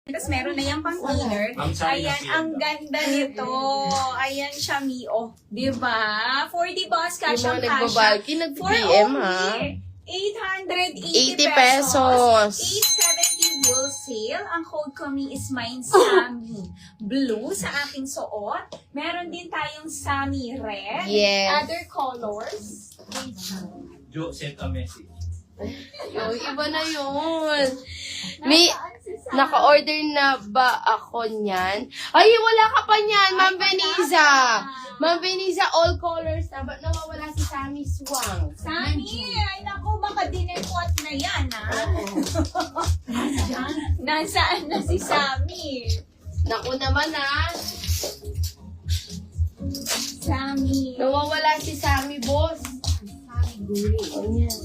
Tapos meron na yung pang inner. Ayan, ang ganda nito. Ayan siya, Mio. Diba? 40 boss cash Yung ang mga cash. nagbabalki, nag-DM ha. 880 80 pesos. 870 wholesale. Ang code ko is mine, Sammy Blue sa aking suot. Meron din tayong Sammy Red. Yes. Other colors. Jo, send a message. Yung iba na yun. May, naka-order na ba ako niyan? Ay, wala ka pa niyan, Ma'am Beniza. Ma'am Beniza, all colors na. Ba't nawawala si Sammy Swang? Sammy, ay naku, baka dinepot na yan, ha? Nasaan na si Sammy? Naku naman ha. Sammy. Nawawala si Sammy, boss. Oh, yan.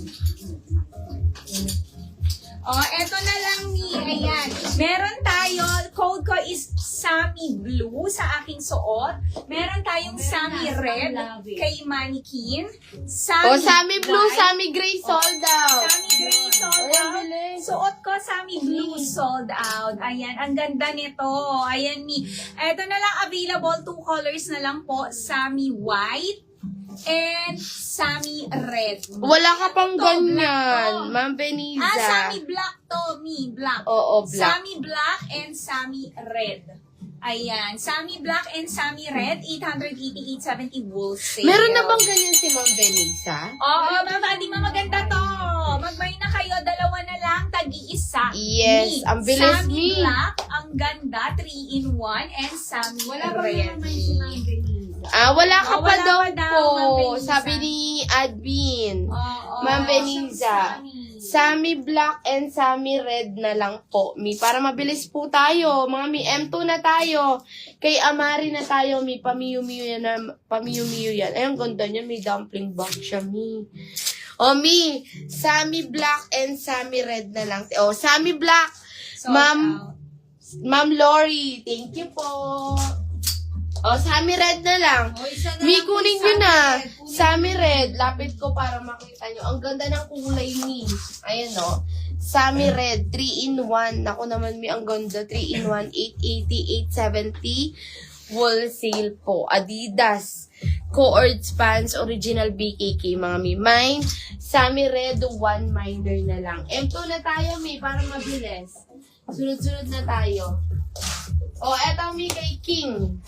Oh, eto na lang ni, ayan. Meron tayo, code ko is Sammy Blue sa aking suot. Meron tayong Sammy Red kay Mannequin. Oh, Sammy Blue, White. Sammy Gray sold out. Sammy Gray sold Ay, out. bilis. Suot ko, Sammy Blue sold out. Ayan, ang ganda nito. Ayan, mi. Eto na lang, available. 2 colors na lang po. Sammy White and Sammy Red. Wala ka pang Ito, ganyan, black to. Ma'am Beniza. Sammy Black to, mi. Black. Oo, black. Sammy Black and Sammy Red. Ayan. Sammy Black and Sammy Red. 888.70 wholesale. Meron na bang ganyan si Ma'am Beniza? Oo, di maganda to. Magmay na kayo, dalawa na lang, tagi-isa. Yes, Mi. ang bilis, Sammy Mi. Black, ang ganda, 3-in-1, and Sammy Red. Wala ka Oh, pa wala daw pa daw, po. Ma'am Beniza. Sabi ni Admin. Oo, Ma'am Beniza. Sammy. Sammy Black and Sammy Red na lang po, Mi. Para mabilis po tayo. Mga Mi, M2 na tayo. Kay Amari na tayo, Mi. Pamiyu-miyu yan. Pamiyu-miyu yan. Ay, ang ganda niya. May dumpling bag siya, Mi. O, Mi. Sammy Black and Sammy Red na lang. O, Sammy Black. Sold out. Ma'am Lori. Thank you po. O, Sammy Red na lang. Mi, kunin nyo na. Sammy Red. Lapit ko para makita nyo. Ang ganda ng kulay, Mi. Ayan, o. Sammy Red. 3-in-1. Ako naman, Mi, ang ganda. 3-in-1. 880, 870. Wholesale po. Adidas. Coords pants. Original BKK, mga Mi. Mine. Sammy Red. 1 minor na lang. M2 na tayo, Mi, para mabilis. Sunod-sunod na tayo. O, eto, Mi, kay King.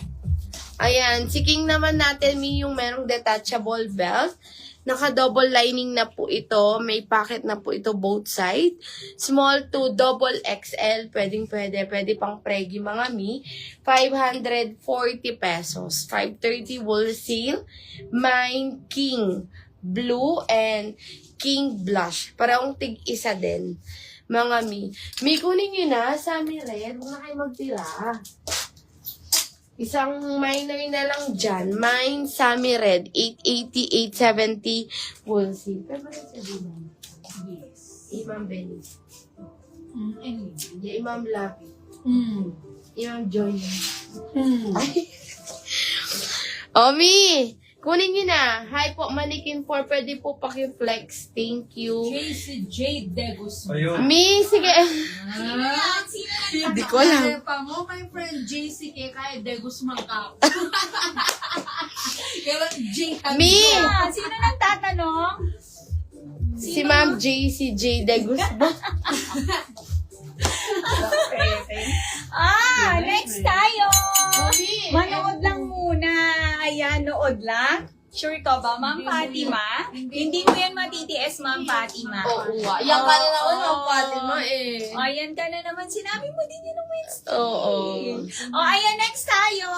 Ayan, si King naman natin, Mi, yung merong detachable belt. Naka-double lining na po ito. May pocket na po ito both side. Small to double XL. Pwede pang pregi, mga Mi. 540 pesos. 530 wholesale. Mine, King Blue and King Blush. Parang tig-isa din. Mga Mi. Mi, kunin nyo na. Sammy Red. Huwag na kayo magtira. Isang minor na lang dyan. Mine, Sammy Red. 880, 870. Wholesale. Pero ba sabihin? Yes. Imam Benis. Anyway. Imam Lapi. Imam Joy. Omi! Kunin nyo na. Hi po, Mannequin 4. Pwede po paki-flex. Thank you. J. De Guzman. Ayun. Mi, sige. Sino Hindi ko alam. Pa mo, my friend JCK, kaya De Guzman ka. Kaya J. Mi! Sino nagtatanong? Si Ma'am JCJ de Guzman. Next tayo. Manood lang muna. Ayan, nood lang. Sure ka ba, Ma'am Fatima? Hindi mo yan matitiis, Ma'am Fatima. Oo nga. Yan ka na naman, Ma'am Fatima eh. Ayan ka na naman. Sinabi mo din yun ng Wednesday. Oo. Ayan, next tayo.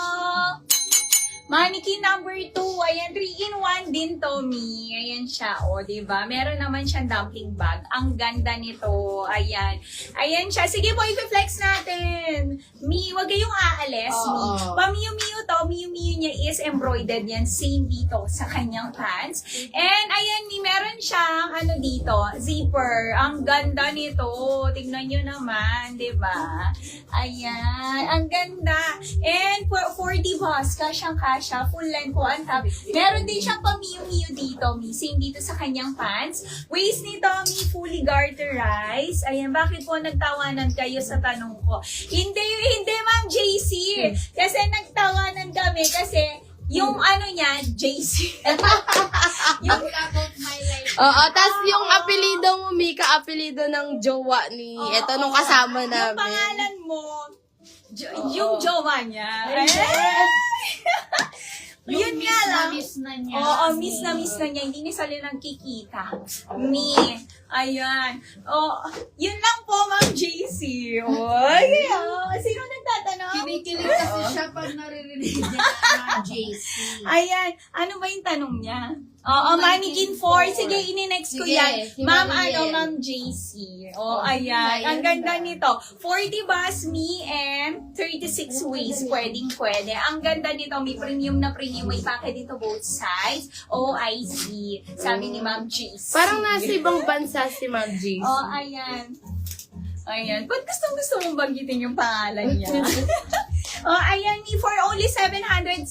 Mannequin number 2. Ayan, 3-in-1 din to, Mi. Ayan siya, o, diba? Meron naman siyang dumpling bag. Ang ganda nito. Ayan. Ayan siya. Sige po, i-flex natin. Mi, wag kayong aalis, Mi. Oo. Pamiyu-miyu to. Miyu-miyu niya is embroidered yan. Same dito sa kanyang pants. And, ayan, Mi, meron siyang, ano dito, zipper. Ang ganda nito. Tignan nyo naman, diba? Ayan. Ang ganda. And, for 40 boss, cash siya, full length po ang top. Meron din siyang pa-miu-miu dito, Mi. Same dito sa kanyang pants. Waist nito, Mi, fully garterized. Ayan, bakit po nagtawanan kayo sa tanong ko? Hindi, Ma'am JC. Kasi nagtawanan kami kasi yung ano niya, JC. yung About my life. Oo, tas yung apelido mo, Mika, apelido ng jowa ni, eto nung kasama yung namin. pangalan mo, yung jowa niya. Yun nga lang. Miss na niya. Oo, miss na niya. Hindi ni sila nagkikita. Mi. Ayan. Yun lang po, Ma'am JC. Oy, sino nagtatanong? Kinikilig kasi siya pag naririnig niya ng JC. Ayan. Ano ba yung tanong niya? Oo, Mannequin 4. Sige, ini-next ko Sige, yan. si Ma'am, Mariel. Ma'am JC. Ayan. Ang ganda nito. 40 bust me and 36 waist. Pwede. Ang ganda nito. May premium na premium. May packet dito both sides. OIC. Sabi ni Ma'am JC. Parang nasa ibang bansa si Ma'am G. Ayan. Ayan. Ba't gusto mong banggitin yung pangalan niya? Ayan. For only 770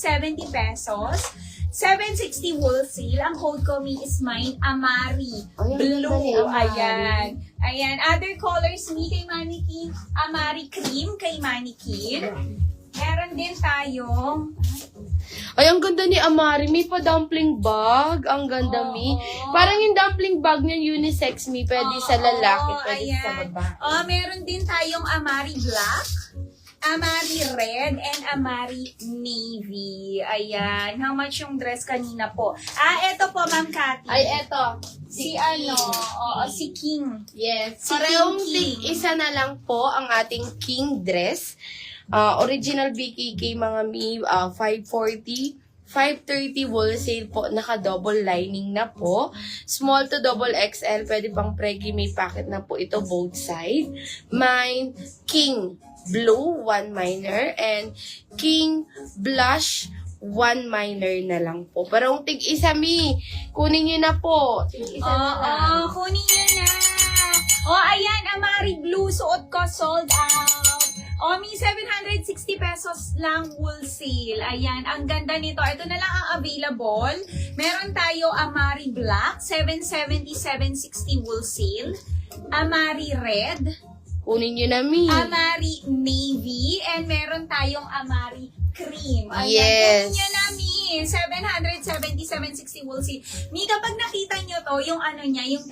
pesos. 760 wholesale. Ang code ko, Mi, is mine. Amari. Ay, ang Blue. ganda ni Amari. Ayan. Other colors, Mi, kay Mannequin. Amari cream kay Mannequin. Meron din tayong Ay, ang ganda ni Amari. May pa dumpling bag. Ang ganda, Mi. Parang yung dumpling bag niya unisex, Mi. Pwede sa lalaki, pwede sa babae. Meron din tayong Amari Black, Amari Red, and Amari Navy. Ayan. How much yung dress kanina po? Eto po, Ma'am Cathy. Ay, eto. si King. Yes. Si Parehong King. isa na lang po ang ating king dress. Original BKK mga Mi, 540. 530 wholesale po, naka-double lining na po. Small to double XL, pwede pang preggy, may packet na po ito both side. Mine, King Blue, 1 minor, and King Blush, 1 minor na lang po. Pero kung tig-isa, Mi, kunin nyo na po. Tig-isa na lang. Kunin nyo na. Ayan, Amari Blue, suot ko, sold out. May 760 pesos lang wholesale. Ayan, ang ganda nito. Ito na lang ang available. Meron tayo Amari Black, 770, 760 wholesale. Amari Red, Kunin nyo na, Mi. Amari Navy, and meron tayong Amari Cream. Ayan, Yes. kunin nyo na, Mi. 770, 760 wholesale. Mi, kapag nakita nyo to, yung ano niya, yung